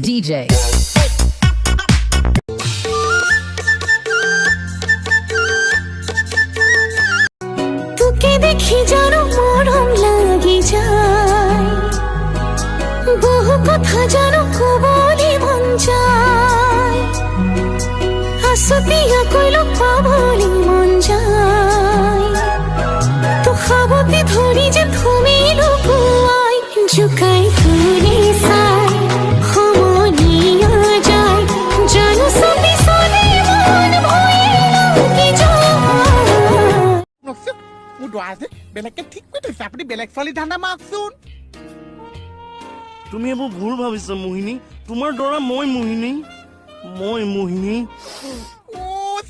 DJ. তোকে দেখি যেন মরম লাগি যায়, বহু কথা যেন কবলি মন যায়, আসতিয়া কইল পাবলি মন যায়, তো খাবতে ধরি যে তুমি লুকুয়াই, জুকাই ফুলে সাই খমনিয়া যায়, জানো সবি সনে মন ভয়ে লাগি যায়। মোৰ দোৱা আছে বেলেগকে ঠিক কৰি থৈছে, আপুনি বেলেগ ছোৱালী ধান্দা মাৰকচোন। তুমি এইবোৰ ভুল ভাবিছা মোহিনী, তোমাৰ দৰা মই মোহিনী।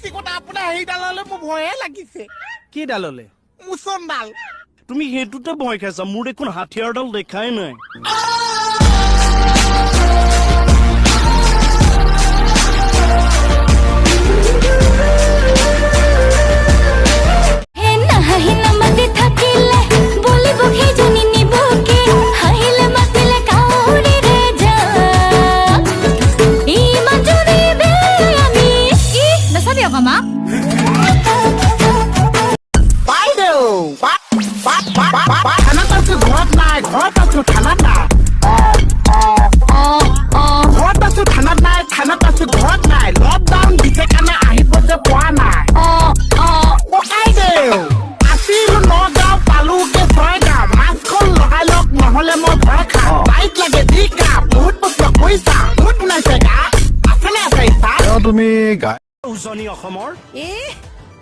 চিকটা আপোনাৰ হেৰিডাললৈ মোৰ ভয়ে লাগিছে। কি ডাললে? মুচনডাল। তুমি সেইটোতে ভয় খাইছা, মোৰ দেখোন হাথিয়াৰডাল দেখাই নাই। তুমি উজনি অসমৰ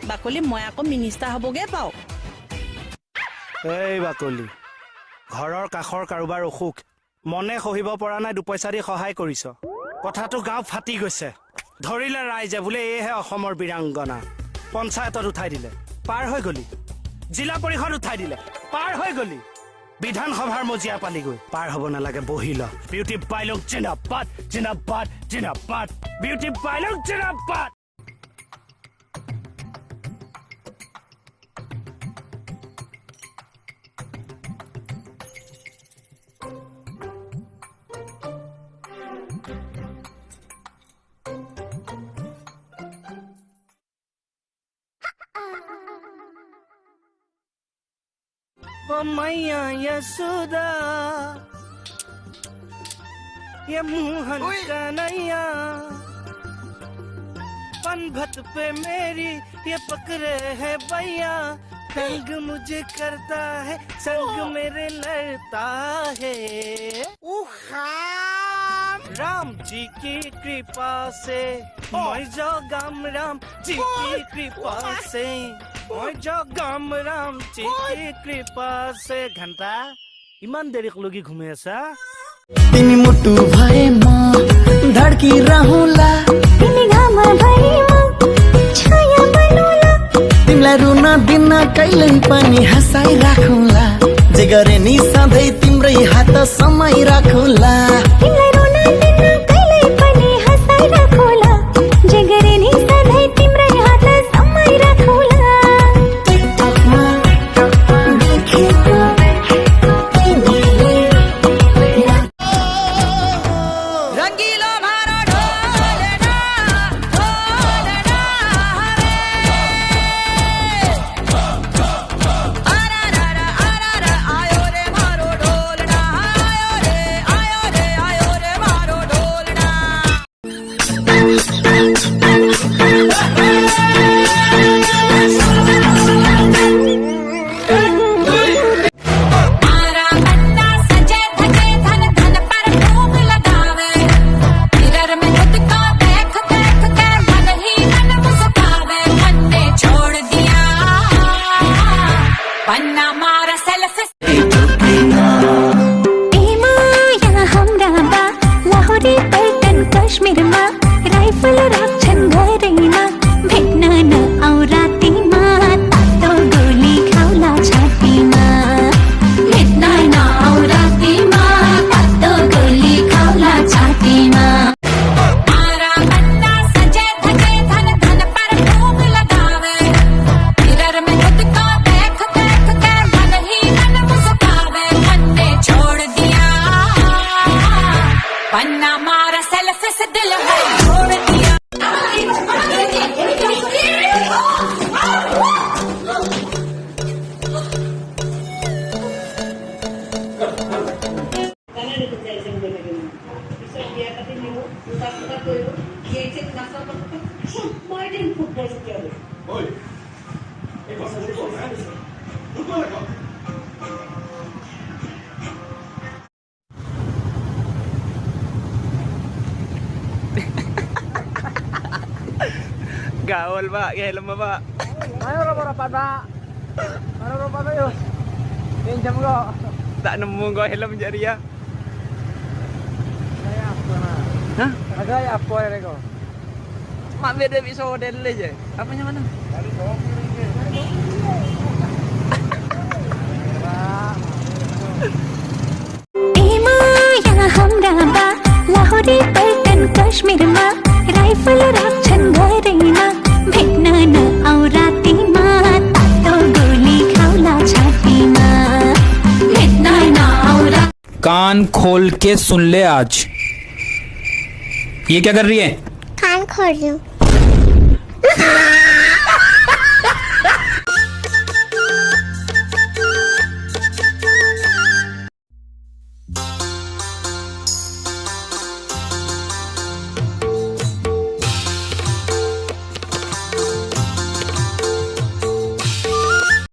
বাকলি মই আকৌ মিনিষ্টাৰ হবগে পাও। এই বাকলি, ঘৰৰ কাষৰ কাৰোবাৰ অসুখ মনে সহিব পৰা নাই, দুপইচা দি সহায় কৰিছ, কথাটো গাঁও ফাটি গৈছে। ধৰিলে ৰাইজে বোলে এইহে অসমৰ বীৰাংগনা। পঞ্চায়তত উঠাই দিলে, পাৰ হৈ গলি। জিলা পৰিষদ উঠাই দিলে, পাৰ হৈ গলি। বিধানসভাৰ মজিয়া পালিগৈ, পাৰ হ'ব নালাগে বহি ল। বিউটি বাইলক জিন্দাবাদ, জিন্দাবাদ, জিন্দাবাদ। বিউটি বাইলক জিন্দাবাদ। ओ मैया यशोदा, ये मोहन कन्हैया, पनघट पे मेरी ये पकड़े है भैया, तंग मुझे करता है, संग मेरे लड़ता है। राम जी की कृपा से मैं जो गाम, राम जी की कृपा से मैं जो गाम, राम जी की कृपा से। घंटा इमान देरी लोगी घूमे ऐसा तिमी मुटु भए म धड्की रहूला, तिमी घाम भए म छाया बनौला, तिमीलाई रुन दिन कहिल्यै पनि हँसाइ राखुला, जे गरे नि सधैँ तिम्रै हात समाइ राखुला, तिमीलाई रुन दिन कहिल्यै पनि हँसाइ राखुला, जे गरे नि सधैँ तिम्रै हात समाइ राखुला। आयो रे तुम्हारा सेल्फी से दिल है छोड़ दिया Gaul pak, ya helm pak. Ayo rapat pak. Ayo rapat ayo. Pinjam kok. Tak nemu kok helm jadi ya. Saya apa nak? Hah? Ada ya apa ya kok? Mak beda episode dulu je. Apanya mana? Dari यहाँ हाम्रा बा लाहोरी पल्टन काश्मीरमा rifle राख्छन् घरैमा भेट्न न आऊ रातिमा तातो गोली खाउला छातीमा भेट्न न आऊ कान खोल के सुन ले आज। ये क्या कर रही है? कान खोल